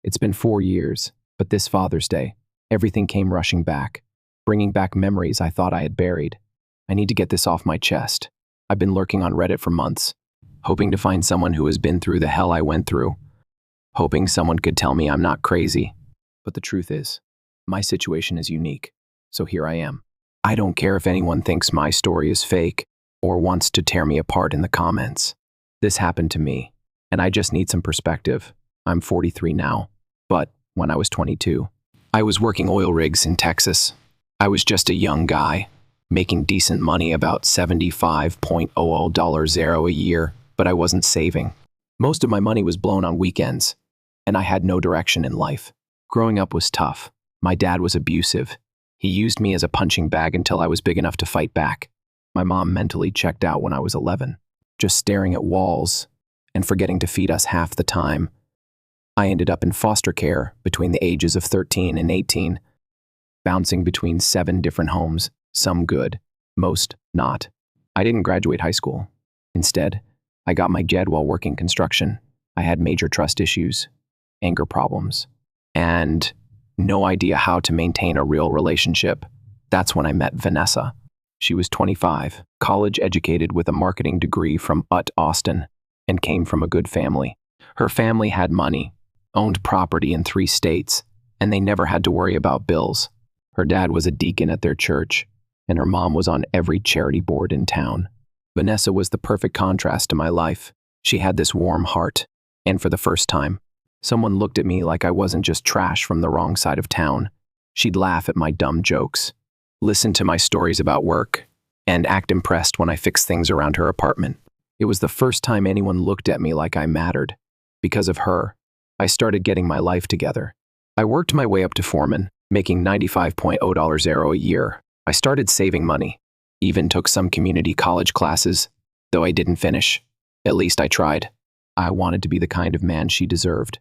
It's been 4 years, but this Father's Day, everything came rushing back, bringing back memories I thought I had buried. I need to get this off my chest. I've been lurking on Reddit for months, hoping to find someone who has been through the hell I went through, hoping someone could tell me I'm not crazy. But the truth is, my situation is unique, so here I am. I don't care if anyone thinks my story is fake or wants to tear me apart in the comments. This happened to me, and I just need some perspective. I'm 43 now, but when I was 22, I was working oil rigs in Texas. I was just a young guy, making decent money, about $75,000 a year, but I wasn't saving. Most of my money was blown on weekends, and I had no direction in life. Growing up was tough. My dad was abusive. He used me as a punching bag until I was big enough to fight back. My mom mentally checked out when I was 11, just staring at walls and forgetting to feed us half the time. I ended up in foster care between the ages of 13 and 18, bouncing between 7 different homes, some good, most not. I didn't graduate high school. Instead, I got my GED while working construction. I had major trust issues, anger problems, and no idea how to maintain a real relationship. That's when I met Vanessa. She was 25, college educated with a marketing degree from Austin, and came from a good family. Her family had money, owned property in 3 states, and they never had to worry about bills. Her dad was a deacon at their church, and her mom was on every charity board in town. Vanessa was the perfect contrast to my life. She had this warm heart, and for the first time, someone looked at me like I wasn't just trash from the wrong side of town. She'd laugh at my dumb jokes, listen to my stories about work, and act impressed when I fixed things around her apartment. It was the first time anyone looked at me like I mattered. Because of her, I started getting my life together. I worked my way up to foreman, making $95,000 a year. I started saving money, even took some community college classes, though I didn't finish. At least I tried. I wanted to be the kind of man she deserved.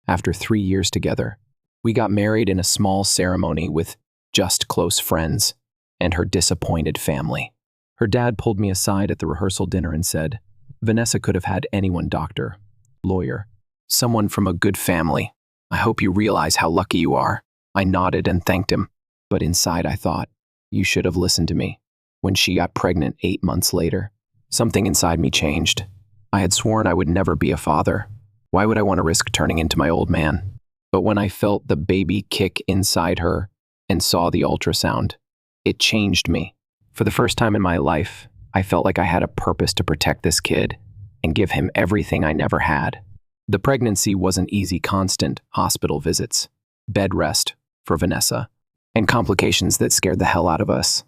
After 3 years together, we got married in a small ceremony with just close friends and her disappointed family. Her dad pulled me aside at the rehearsal dinner and said, "Vanessa could have had anyone, doctor, lawyer, someone from a good family. I hope you realize how lucky you are." I nodded and thanked him, but inside I thought, you should have listened to me. When she got pregnant 8 months later, something inside me changed. I had sworn I would never be a father. Why would I want to risk turning into my old man? But when I felt the baby kick inside her and saw the ultrasound, it changed me. For the first time in my life, I felt like I had a purpose to protect this kid and give him everything I never had. The pregnancy wasn't easy, constant hospital visits, bed rest for Vanessa, and complications that scared the hell out of us.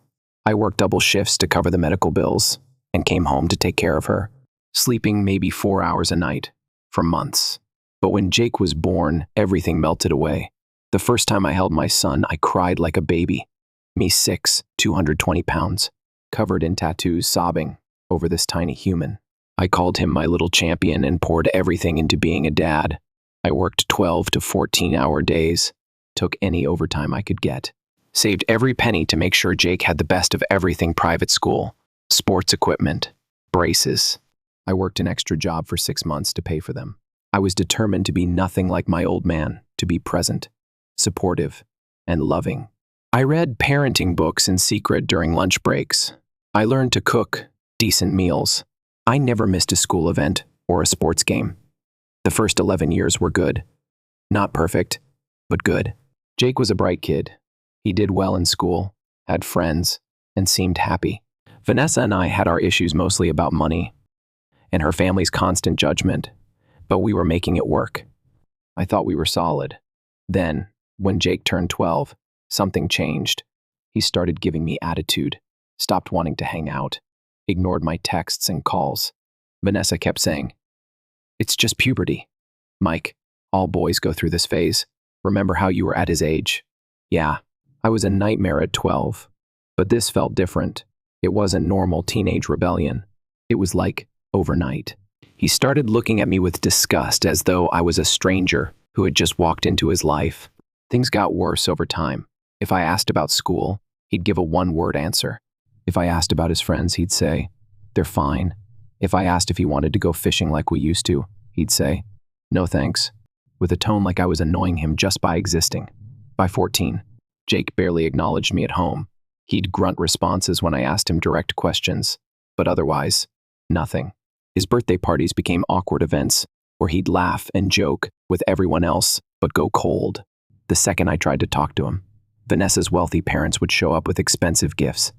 I worked double shifts to cover the medical bills and came home to take care of her, sleeping maybe 4 hours a night for months. But when Jake was born, everything melted away. The first time I held my son, I cried like a baby. Me 6, 220 pounds, covered in tattoos, sobbing over this tiny human. I called him my little champion and poured everything into being a dad. I worked 12 to 14-hour days, took any overtime I could get, saved every penny to make sure Jake had the best of everything: private school, sports equipment, braces. I worked an extra job for 6 months to pay for them. I was determined to be nothing like my old man, to be present, supportive, and loving. I read parenting books in secret during lunch breaks. I learned to cook decent meals. I never missed a school event or a sports game. The first 11 years were good. Not perfect, but good. Jake was a bright kid. He did well in school, had friends, and seemed happy. Vanessa and I had our issues mostly about money and her family's constant judgment, but we were making it work. I thought we were solid. Then, when Jake turned 12, something changed. He started giving me attitude, stopped wanting to hang out, ignored my texts and calls. Vanessa kept saying, "It's just puberty. Mike, all boys go through this phase. Remember how you were at his age?" Yeah, I was a nightmare at 12, but this felt different. It wasn't normal teenage rebellion. It was like overnight. He started looking at me with disgust, as though I was a stranger who had just walked into his life. Things got worse over time. If I asked about school, he'd give a one-word answer. If I asked about his friends, he'd say, "They're fine." If I asked if he wanted to go fishing like we used to, he'd say, "No thanks." with a tone like I was annoying him just by existing. By 14, Jake barely acknowledged me at home. He'd grunt responses when I asked him direct questions, but otherwise, nothing. His birthday parties became awkward events where he'd laugh and joke with everyone else, but go cold the second I tried to talk to him. Vanessa's wealthy parents would show up with expensive gifts,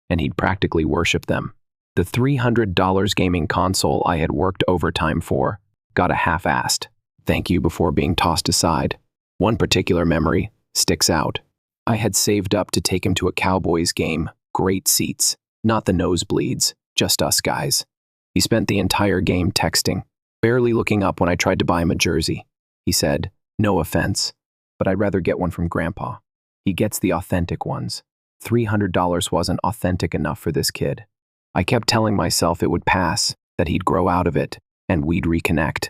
and he'd practically worship them. The $300 gaming console I had worked overtime for got a half-assed thank you before being tossed aside. One particular memory sticks out. I had saved up to take him to a Cowboys game, great seats, not the nosebleeds, just us guys. He spent the entire game texting, barely looking up when I tried to buy him a jersey. He said, "No offense, but I'd rather get one from Grandpa. He gets the authentic ones." $300 wasn't authentic enough for this kid. I kept telling myself it would pass, that he'd grow out of it, and we'd reconnect.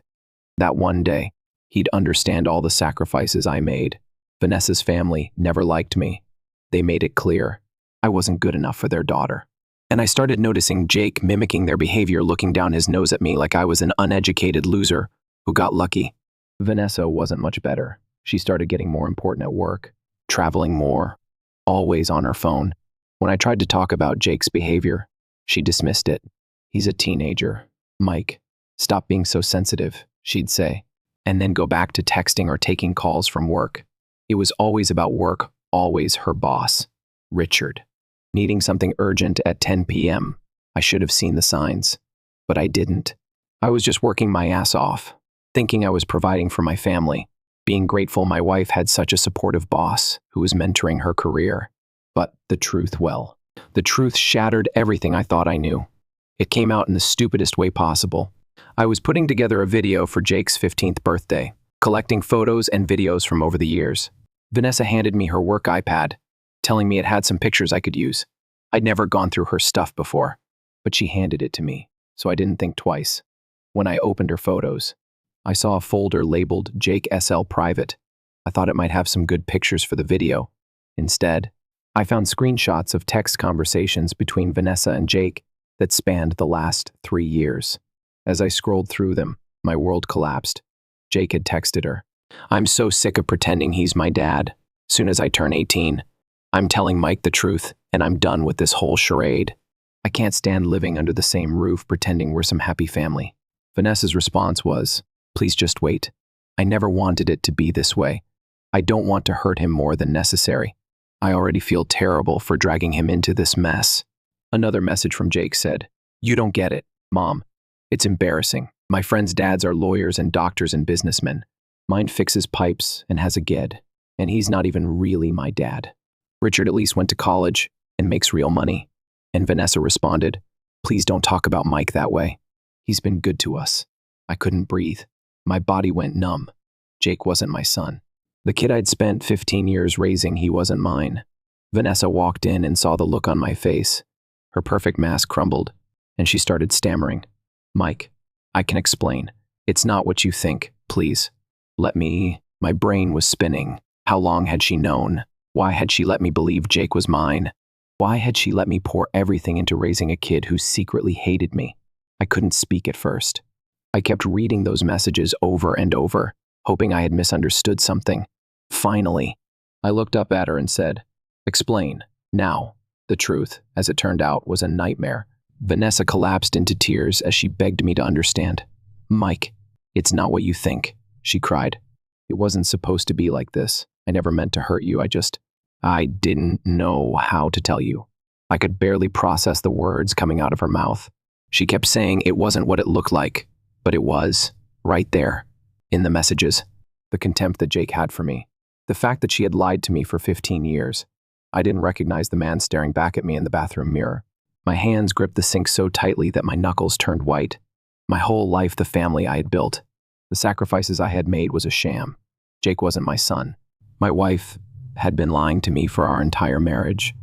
That one day, he'd understand all the sacrifices I made. Vanessa's family never liked me. They made it clear I wasn't good enough for their daughter. And I started noticing Jake mimicking their behavior, looking down his nose at me like I was an uneducated loser who got lucky. Vanessa wasn't much better. She started getting more important at work, traveling more, always on her phone. When I tried to talk about Jake's behavior, she dismissed it. "He's a teenager. Mike, stop being so sensitive," she'd say, and then go back to texting or taking calls from work. It was always about work, always her boss, Richard. Needing something urgent at 10 p.m. I should have seen the signs, but I didn't. I was just working my ass off, thinking I was providing for my family, being grateful my wife had such a supportive boss who was mentoring her career. But the truth shattered everything I thought I knew. It came out in the stupidest way possible. I was putting together a video for Jake's 15th birthday, collecting photos and videos from over the years. Vanessa handed me her work iPad, telling me it had some pictures I could use. I'd never gone through her stuff before, but she handed it to me, so I didn't think twice. When I opened her photos, I saw a folder labeled Jake SL Private. I thought it might have some good pictures for the video. Instead, I found screenshots of text conversations between Vanessa and Jake that spanned the last 3 years. As I scrolled through them, my world collapsed. Jake had texted her, "I'm so sick of pretending he's my dad. Soon as I turn 18, I'm telling Mike the truth, and I'm done with this whole charade. I can't stand living under the same roof pretending we're some happy family." Vanessa's response was, "Please just wait. I never wanted it to be this way. I don't want to hurt him more than necessary. I already feel terrible for dragging him into this mess." Another message from Jake said, "You don't get it, Mom. It's embarrassing. My friends' dads are lawyers and doctors and businessmen. Mine fixes pipes and has a GED, and he's not even really my dad. Richard at least went to college and makes real money." And Vanessa responded, "Please don't talk about Mike that way. He's been good to us." I couldn't breathe. My body went numb. Jake wasn't my son. The kid I'd spent 15 years raising, he wasn't mine. Vanessa walked in and saw the look on my face. Her perfect mask crumbled, and she started stammering. "Mike, I can explain. It's not what you think. Please, let me." My brain was spinning. How long had she known? Why had she let me believe Jake was mine? Why had she let me pour everything into raising a kid who secretly hated me? I couldn't speak at first. I kept reading those messages over and over, hoping I had misunderstood something. Finally, I looked up at her and said, "Explain, now." The truth, as it turned out, was a nightmare. Vanessa collapsed into tears as she begged me to understand. "Mike, it's not what you think," she cried. "It wasn't supposed to be like this. I never meant to hurt you. I didn't know how to tell you." I could barely process the words coming out of her mouth. She kept saying it wasn't what it looked like, but it was, right there, in the messages. The contempt that Jake had for me. The fact that she had lied to me for 15 years. I didn't recognize the man staring back at me in the bathroom mirror. My hands gripped the sink so tightly that my knuckles turned white. My whole life, the family I had built, the sacrifices I had made was a sham. Jake wasn't my son. My wife had been lying to me for our entire marriage.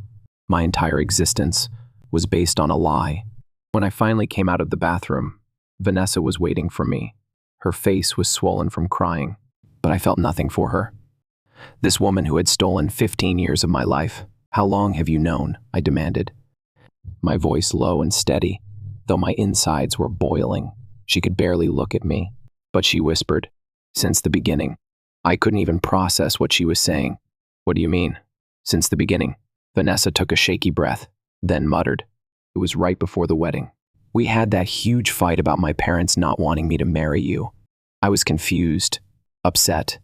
My entire existence was based on a lie. When I finally came out of the bathroom, Vanessa was waiting for me. Her face was swollen from crying, but I felt nothing for her. This woman who had stolen 15 years of my life. "How long have you known?" I demanded. My voice low and steady, though my insides were boiling. She could barely look at me, but she whispered, Since the beginning. I couldn't even process what she was saying. What do you mean? Since the beginning. Vanessa took a shaky breath, then muttered. It was right before the wedding. We had that huge fight about my parents not wanting me to marry you. I was confused, upset,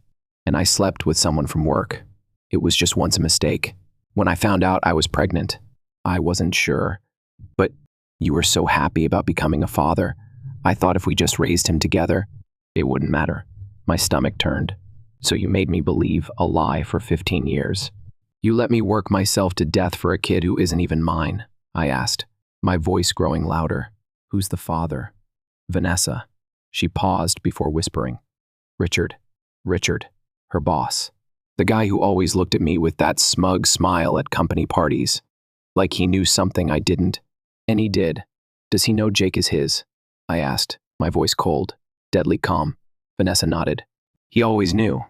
and I slept with someone from work. It was just once a mistake. When I found out I was pregnant, I wasn't sure. But you were so happy about becoming a father. I thought if we just raised him together, it wouldn't matter. My stomach turned. So you made me believe a lie for 15 years. You let me work myself to death for a kid who isn't even mine, I asked, my voice growing louder. Who's the father? Vanessa. She paused before whispering. Richard. Richard, her boss. The guy who always looked at me with that smug smile at company parties. Like he knew something I didn't. And he did. Does he know Jake is his? I asked, my voice cold, deadly calm. Vanessa nodded. He always knew.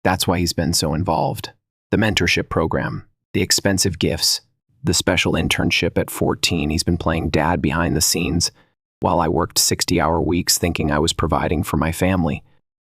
That's why he's been so involved. The mentorship program, the expensive gifts, the special internship at 14. He's been playing dad behind the scenes while I worked 60-hour weeks thinking I was providing for my family.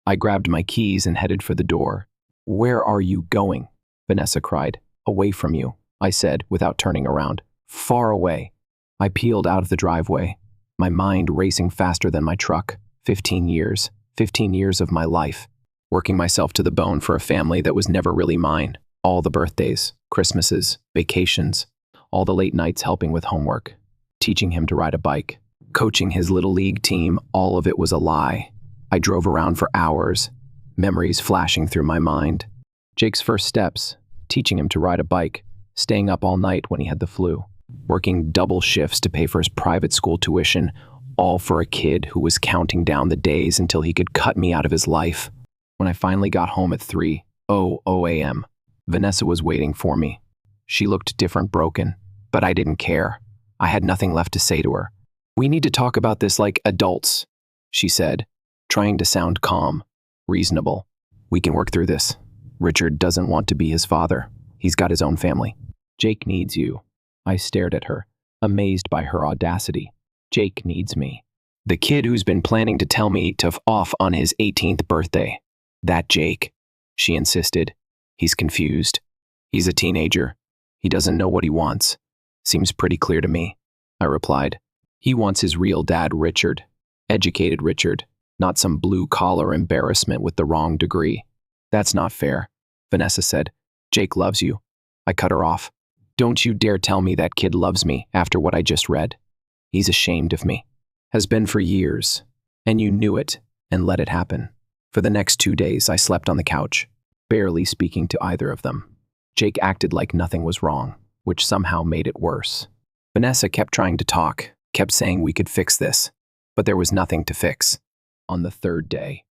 I grabbed my keys and headed for the door. Where are you going? Vanessa cried. Away from you, I said without turning around. Far away. I peeled out of the driveway, my mind racing faster than my truck. 15 years. 15 years of my life, working myself to the bone for a family that was never really mine. All the birthdays, Christmases, vacations, all the late nights helping with homework, teaching him to ride a bike, coaching his little league team, all of it was a lie. I drove around for hours, memories flashing through my mind. Jake's first steps, teaching him to ride a bike, staying up all night when he had the flu, working double shifts to pay for his private school tuition, all for a kid who was counting down the days until he could cut me out of his life. When I finally got home at 3:00 a.m., Vanessa was waiting for me. She looked different, broken, but I didn't care. I had nothing left to say to her. We need to talk about this like adults, she said, trying to sound calm, reasonable. We can work through this. Richard doesn't want to be his father. He's got his own family. Jake needs you. I stared at her, amazed by her audacity. Jake needs me. The kid who's been planning to tell me to f off on his 18th birthday. That Jake, she insisted. He's confused. He's a teenager. He doesn't know what he wants. Seems pretty clear to me, I replied. He wants his real dad, Richard. Educated Richard, not some blue-collar embarrassment with the wrong degree. That's not fair, Vanessa said. Jake loves you. I cut her off. Don't you dare tell me that kid loves me after what I just read. He's ashamed of me. Has been for years. And you knew it and let it happen. For the next 2 days, I slept on the couch, barely speaking to either of them. Jake acted like nothing was wrong, which somehow made it worse. Vanessa kept trying to talk, kept saying we could fix this, but there was nothing to fix. On the third day,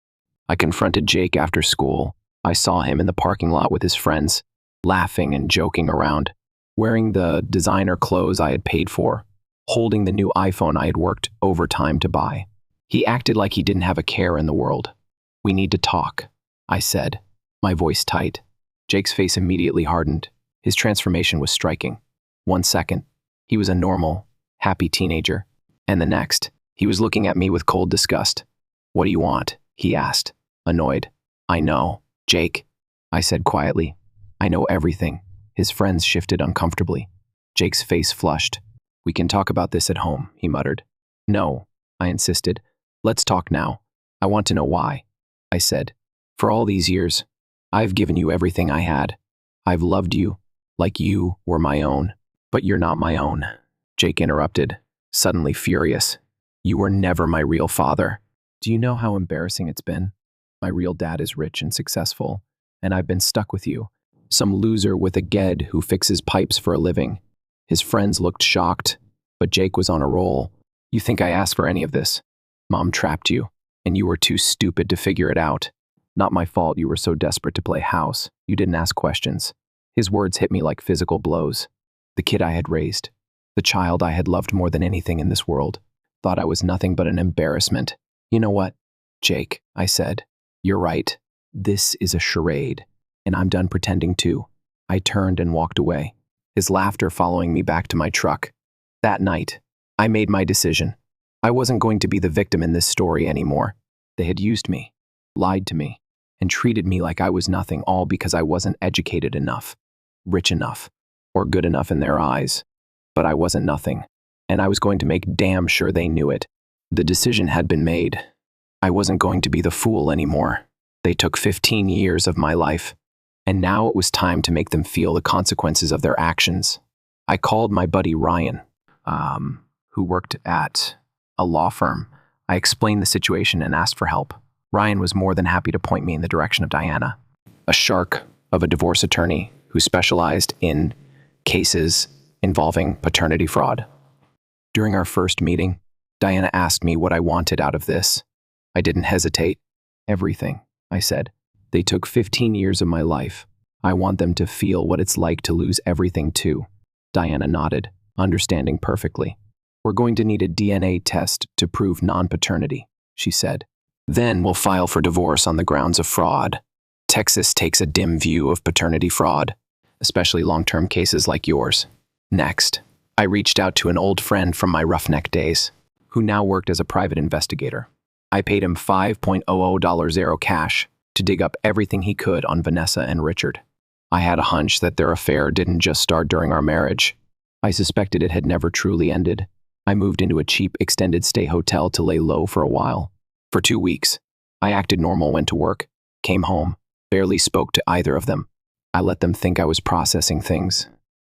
I confronted Jake after school. I saw him in the parking lot with his friends, laughing and joking around, wearing the designer clothes I had paid for, holding the new iPhone I had worked overtime to buy. He acted like he didn't have a care in the world. We need to talk, I said, my voice tight. Jake's face immediately hardened. His transformation was striking. 1 second, he was a normal, happy teenager. And the next, he was looking at me with cold disgust. What do you want? He asked, annoyed. I know, Jake, I said quietly. I know everything. His friends shifted uncomfortably. Jake's face flushed. We can talk about this at home, he muttered. No, I insisted. Let's talk now. I want to know why, I said. For all these years, I've given you everything I had. I've loved you like you were my own. But you're not my own, Jake interrupted, suddenly furious. You were never my real father. Do you know how embarrassing it's been? My real dad is rich and successful, and I've been stuck with you. Some loser with a ged who fixes pipes for a living. His friends looked shocked, but Jake was on a roll. You think I asked for any of this? Mom trapped you, and you were too stupid to figure it out. Not my fault you were so desperate to play house. You didn't ask questions. His words hit me like physical blows. The kid I had raised, the child I had loved more than anything in this world, thought I was nothing but an embarrassment. You know what, Jake, I said. You're right. This is a charade, and I'm done pretending too. I turned and walked away, his laughter following me back to my truck. That night, I made my decision. I wasn't going to be the victim in this story anymore. They had used me, lied to me, and treated me like I was nothing, all because I wasn't educated enough, rich enough, or good enough in their eyes. But I wasn't nothing, and I was going to make damn sure they knew it. The decision had been made. I wasn't going to be the fool anymore. They took 15 years of my life, and now it was time to make them feel the consequences of their actions. I called my buddy Ryan, who worked at a law firm. I explained the situation and asked for help. Ryan was more than happy to point me in the direction of Diana, a shark of a divorce attorney who specialized in cases involving paternity fraud. During our first meeting, Diana asked me what I wanted out of this. I didn't hesitate. Everything, I said. They took 15 years of my life. I want them to feel what it's like to lose everything too. Diana nodded, understanding perfectly. We're going to need a DNA test to prove non-paternity, she said. Then we'll file for divorce on the grounds of fraud. Texas takes a dim view of paternity fraud, especially long-term cases like yours. Next, I reached out to an old friend from my roughneck days, who now worked as a private investigator. I paid him $5,000 cash to dig up everything he could on Vanessa and Richard. I had a hunch that their affair didn't just start during our marriage. I suspected it had never truly ended. I moved into a cheap extended stay hotel to lay low for a while. For 2 weeks, I acted normal, went to work, came home, barely spoke to either of them. I let them think I was processing things,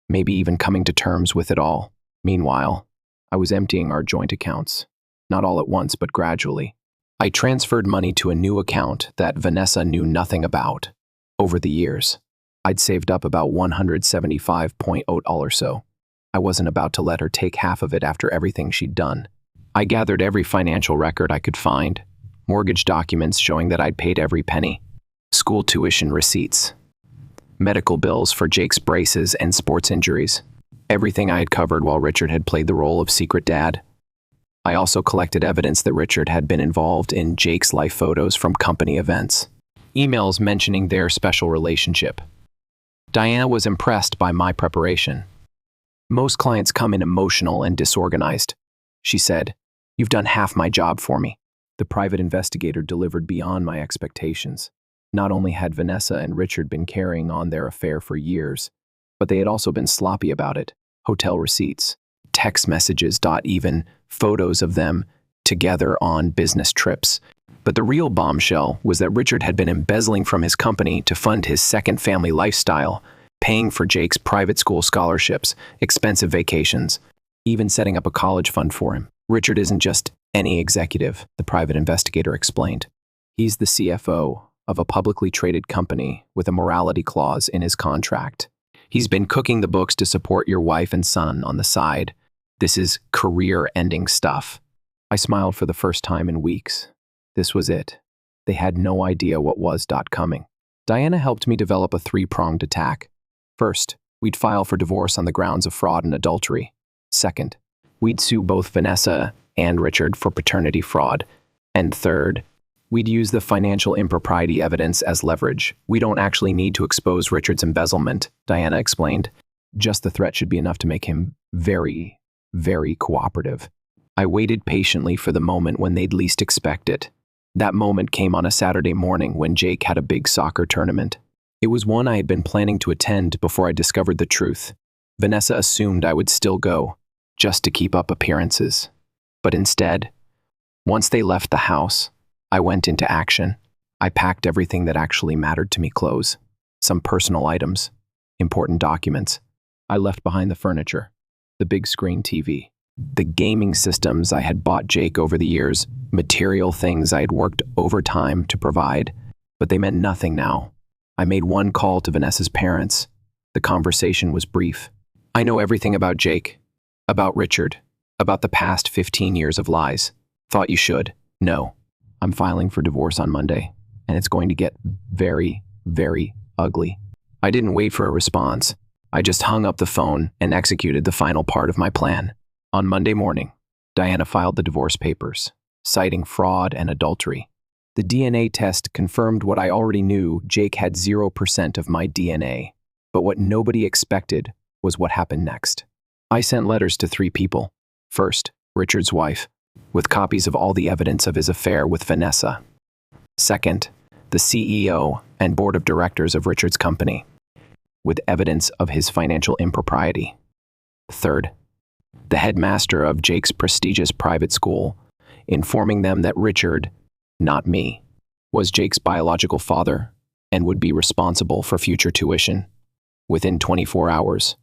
maybe even coming to terms with it all. Meanwhile, I was emptying our joint accounts, not all at once, but gradually. I transferred money to a new account that Vanessa knew nothing about. Over the years, I'd saved up about $175.0 or so. I wasn't about to let her take half of it after everything she'd done. I gathered every financial record I could find, mortgage documents showing that I'd paid every penny, school tuition receipts, medical bills for Jake's braces and sports injuries, everything I had covered while Richard had played the role of secret dad. I also collected evidence that Richard had been involved in Jake's life photos from company events, emails mentioning their special relationship. Diana was impressed by my preparation. Most clients come in emotional and disorganized, she said. You've done half my job for me. The private investigator delivered beyond my expectations. Not only had Vanessa and Richard been carrying on their affair for years, but they had also been sloppy about it. Hotel receipts, text messages, even photos of them together on business trips. But the real bombshell was that Richard had been embezzling from his company to fund his second family lifestyle, paying for Jake's private school scholarships, expensive vacations, even setting up a college fund for him. Richard isn't just any executive, the private investigator explained. He's the CFO of a publicly traded company with a morality clause in his contract. He's been cooking the books to support your wife and son on the side. This is career-ending stuff. I smiled for the first time in weeks. This was it. They had no idea what was coming. Diana helped me develop a three-pronged attack. First, we'd file for divorce on the grounds of fraud and adultery. Second, we'd sue both Vanessa and Richard for paternity fraud. And third, we'd use the financial impropriety evidence as leverage. We don't actually need to expose Richard's embezzlement, Diana explained. Just the threat should be enough to make him very, very cooperative. I waited patiently for the moment when they'd least expect it. That moment came on a Saturday morning when Jake had a big soccer tournament. It was one I had been planning to attend before I discovered the truth. Vanessa assumed I would still go, just to keep up appearances. But instead, once they left the house, I went into action. I packed everything that actually mattered to me: clothes, some personal items, important documents. I left behind the furniture, the big screen TV, the gaming systems I had bought Jake over the years, material things I had worked overtime to provide, but they meant nothing now. I made one call to Vanessa's parents. The conversation was brief. I know everything about Jake, about Richard, about the past 15 years of lies. Thought you should. No. I'm filing for divorce on Monday, and it's going to get very, very ugly. I didn't wait for a response. I just hung up the phone and executed the final part of my plan. On Monday morning, Diana filed the divorce papers, citing fraud and adultery. The DNA test confirmed what I already knew: Jake had 0% of my DNA. But what nobody expected was what happened next. I sent letters to 3 people. First, Richard's wife, with copies of all the evidence of his affair with Vanessa. Second, the CEO and board of directors of Richard's company, with evidence of his financial impropriety. Third, the headmaster of Jake's prestigious private school, informing them that Richard, not me, was Jake's biological father and would be responsible for future tuition. Within 24 hours,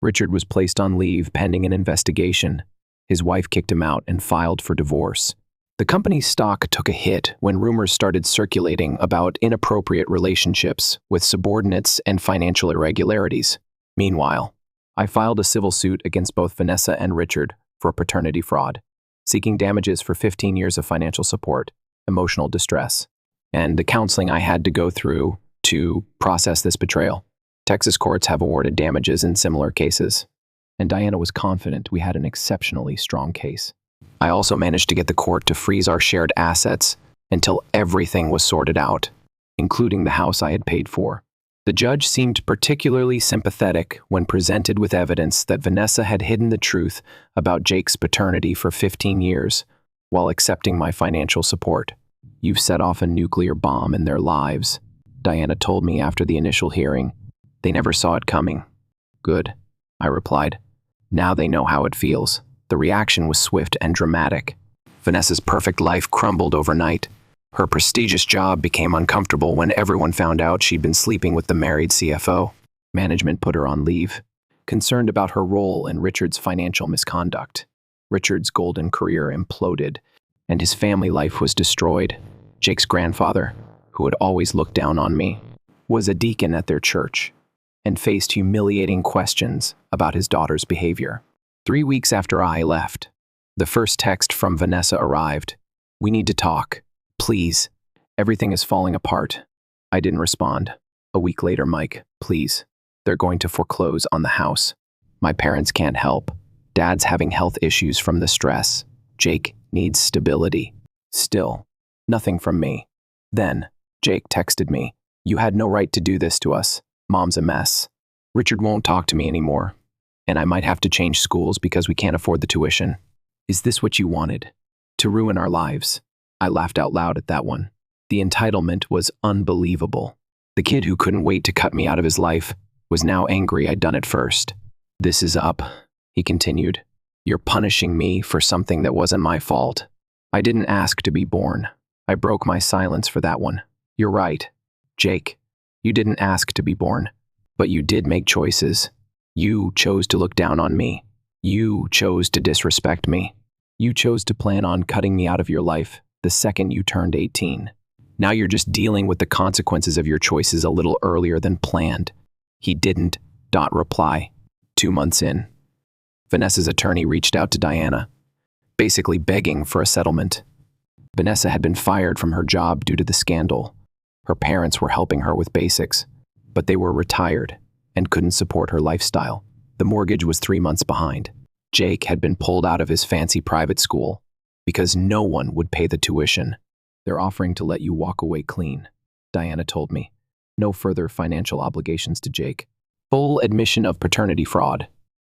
Richard was placed on leave pending an investigation. His wife kicked him out and filed for divorce. The company's stock took a hit when rumors started circulating about inappropriate relationships with subordinates and financial irregularities. Meanwhile, I filed a civil suit against both Vanessa and Richard for paternity fraud, seeking damages for 15 years of financial support, emotional distress, and the counseling I had to go through to process this betrayal. Texas courts have awarded damages in similar cases, and Diana was confident we had an exceptionally strong case. I also managed to get the court to freeze our shared assets until everything was sorted out, including the house I had paid for. The judge seemed particularly sympathetic when presented with evidence that Vanessa had hidden the truth about Jake's paternity for 15 years while accepting my financial support. "You've set off a nuclear bomb in their lives," Diana told me after the initial hearing. "They never saw it coming." "Good," I replied. "Now they know how it feels." The reaction was swift and dramatic. Vanessa's perfect life crumbled overnight. Her prestigious job became uncomfortable when everyone found out she'd been sleeping with the married CFO. Management put her on leave, concerned about her role in Richard's financial misconduct. Richard's golden career imploded, and his family life was destroyed. Jake's grandfather, who had always looked down on me, was a deacon at their church and faced humiliating questions about his daughter's behavior. 3 weeks after I left, the first text from Vanessa arrived. "We need to talk. Please. Everything is falling apart." I didn't respond. A week later, "Mike, please. They're going to foreclose on the house. My parents can't help. Dad's having health issues from the stress. Jake needs stability." Still, nothing from me. Then, Jake texted me, "You had no right to do this to us. Mom's a mess. Richard won't talk to me anymore, and I might have to change schools because we can't afford the tuition. Is this what you wanted? To ruin our lives?" I laughed out loud at that one. The entitlement was unbelievable. The kid who couldn't wait to cut me out of his life was now angry I'd done it first. "This is up," he continued. "You're punishing me for something that wasn't my fault. I didn't ask to be born." I broke my silence for that one. "You're right, Jake. You didn't ask to be born, but you did make choices. You chose to look down on me. You chose to disrespect me. You chose to plan on cutting me out of your life the second you turned 18. Now you're just dealing with the consequences of your choices a little earlier than planned." He didn't. Reply. 2 months in, Vanessa's attorney reached out to Diana, basically begging for a settlement. Vanessa had been fired from her job due to the scandal. Her parents were helping her with basics, but they were retired and couldn't support her lifestyle. The mortgage was 3 months behind. Jake had been pulled out of his fancy private school because no one would pay the tuition. "They're offering to let you walk away clean," Diana told me. "No further financial obligations to Jake. Full admission of paternity fraud.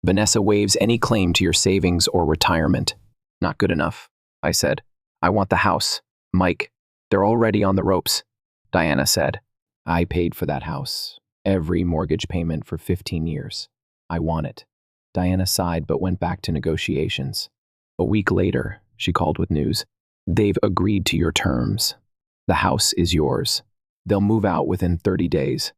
Vanessa waives any claim to your savings or retirement." "Not good enough," I said. "I want the house. Mike, they're already on the ropes," Diana said. "I paid for that house. Every mortgage payment for 15 years. I want it." Diana sighed but went back to negotiations. A week later, she called with news. "They've agreed to your terms. The house is yours. They'll move out within 30 days.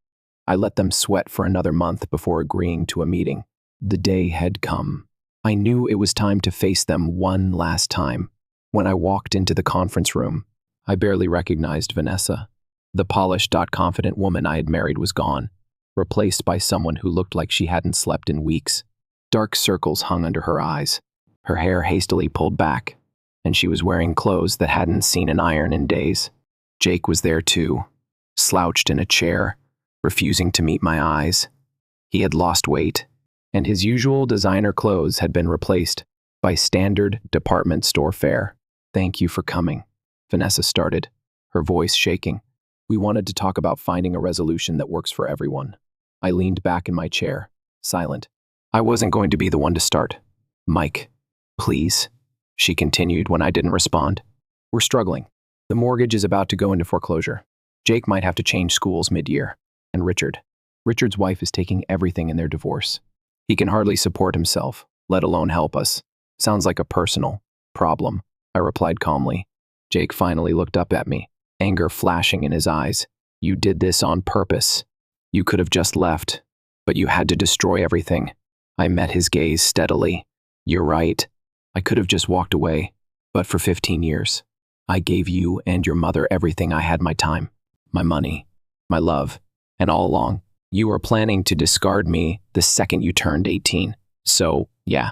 I let them sweat for another month before agreeing to a meeting. The day had come. I knew it was time to face them one last time. When I walked into the conference room, I barely recognized Vanessa. The polished, confident woman I had married was gone, replaced by someone who looked like she hadn't slept in weeks. Dark circles hung under her eyes, her hair hastily pulled back, and she was wearing clothes that hadn't seen an iron in days. Jake was there too, slouched in a chair, refusing to meet my eyes. He had lost weight, and his usual designer clothes had been replaced by standard department store fare. "Thank you for coming," Vanessa started, her voice shaking. "We wanted to talk about finding a resolution that works for everyone." I leaned back in my chair, silent. I wasn't going to be the one to start. "Mike, please," she continued when I didn't respond. "We're struggling. The mortgage is about to go into foreclosure. Jake might have to change schools mid-year. And Richard's wife is taking everything in their divorce. He can hardly support himself, let alone help us. Sounds like a personal problem, I replied calmly. Jake finally looked up at me, anger flashing in his eyes. You did this on purpose. You could have just left, but you had to destroy everything. I met his gaze steadily. You're right. I could have just walked away, but for 15 years, I gave you and your mother everything I had, my time, my money, my love, and all along, you were planning to discard me the second you turned 18. So, yeah,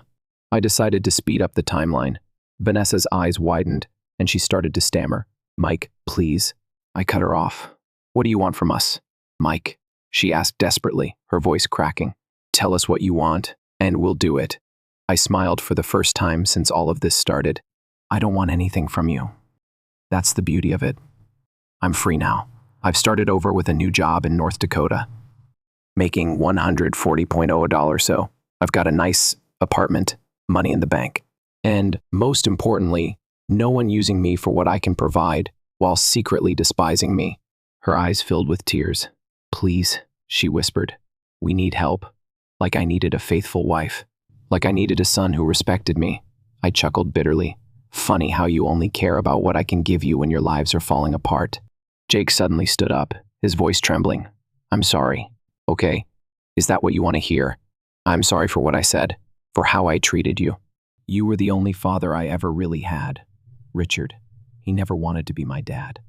I decided to speed up the timeline. Vanessa's eyes widened, and she started to stammer. Mike, please. I cut her off. What do you want from us? Mike, she asked desperately, her voice cracking. Tell us what you want, and we'll do it. I smiled for the first time since all of this started. I don't want anything from you. That's the beauty of it. I'm free now. I've started over with a new job in North Dakota, making $140.0 a dollar, so I've got a nice apartment, money in the bank. And most importantly, no one using me for what I can provide while secretly despising me. Her eyes filled with tears. Please, she whispered. We need help. Like I needed a faithful wife. Like I needed a son who respected me. I chuckled bitterly. Funny how you only care about what I can give you when your lives are falling apart. Jake suddenly stood up, his voice trembling. I'm sorry. Okay. Is that what you want to hear? I'm sorry for what I said, for how I treated you. You were the only father I ever really had. Richard. He never wanted to be my dad.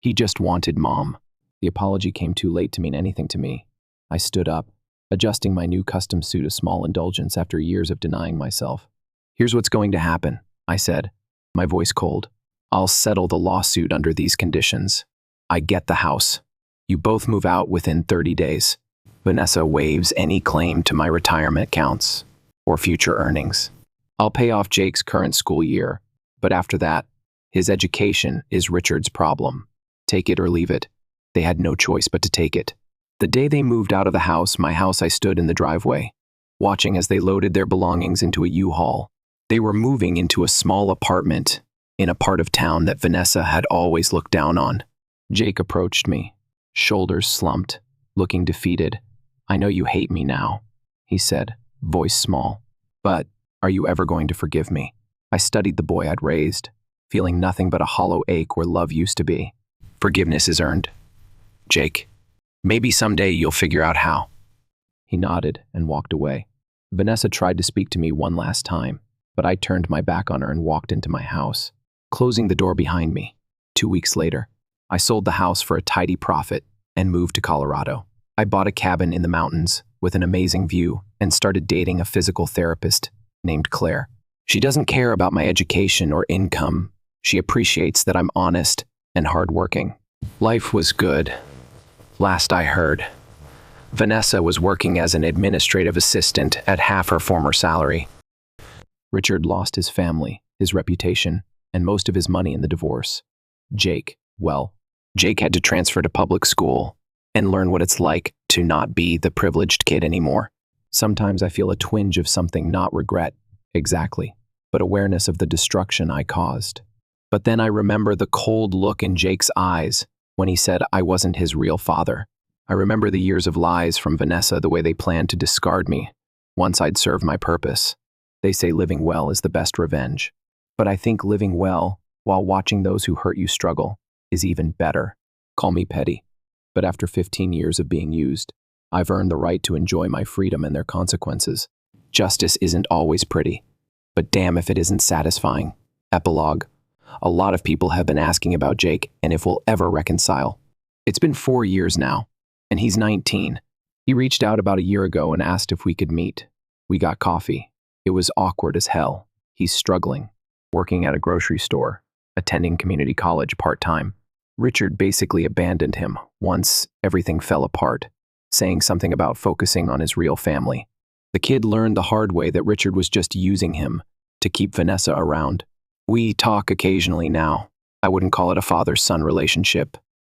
He just wanted Mom. The apology came too late to mean anything to me. I stood up, adjusting my new custom suit a small indulgence after years of denying myself. Here's what's going to happen, I said, my voice cold. I'll settle the lawsuit under these conditions. I get the house. You both move out within 30 days. Vanessa waives any claim to my retirement accounts or future earnings. I'll pay off Jake's current school year, but after that, his education is Richard's problem. Take it or leave it. They had no choice but to take it. The day they moved out of the house, my house, I stood in the driveway, watching as they loaded their belongings into a U-Haul. They were moving into a small apartment in a part of town that Vanessa had always looked down on. Jake approached me, shoulders slumped, looking defeated. I know you hate me now, he said, voice small. But are you ever going to forgive me? I studied the boy I'd raised, feeling nothing but a hollow ache where love used to be. Forgiveness is earned. Jake, maybe someday you'll figure out how. He nodded and walked away. Vanessa tried to speak to me one last time, but I turned my back on her and walked into my house, closing the door behind me. 2 weeks later, I sold the house for a tidy profit and moved to Colorado. I bought a cabin in the mountains with an amazing view and started dating a physical therapist named Claire. She doesn't care about my education or income. She appreciates that I'm honest and hardworking. Life was good. Last I heard, Vanessa was working as an administrative assistant at half her former salary. Richard lost his family, his reputation, and most of his money in the divorce. Jake had to transfer to public school and learn what it's like to not be the privileged kid anymore. Sometimes I feel a twinge of something, not regret, exactly, but awareness of the destruction I caused. But then I remember the cold look in Jake's eyes when he said I wasn't his real father. I remember the years of lies from Vanessa, the way they planned to discard me once I'd served my purpose. They say living well is the best revenge. But I think living well while watching those who hurt you struggle is even better. Call me petty, but after 15 years of being used, I've earned the right to enjoy my freedom and their consequences. Justice isn't always pretty, but damn if it isn't satisfying. Epilogue. A lot of people have been asking about Jake and if we'll ever reconcile. It's been 4 years now, and he's 19. He reached out about a year ago and asked if we could meet. We got coffee. It was awkward as hell. He's struggling, working at a grocery store, attending community college part-time. Richard basically abandoned him once everything fell apart, saying something about focusing on his real family. The kid learned the hard way that Richard was just using him to keep Vanessa around. We talk occasionally now. I wouldn't call it a father-son relationship,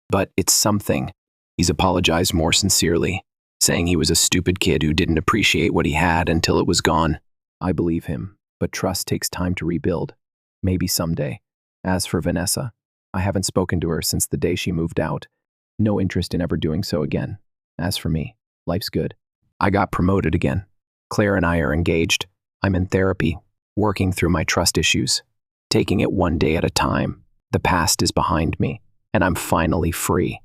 but it's something. He's apologized more sincerely, saying he was a stupid kid who didn't appreciate what he had until it was gone. I believe him, but trust takes time to rebuild. Maybe someday. As for Vanessa, I haven't spoken to her since the day she moved out. No interest in ever doing so again. As for me, life's good. I got promoted again. Claire and I are engaged. I'm in therapy, working through my trust issues, taking it one day at a time. The past is behind me, and I'm finally free.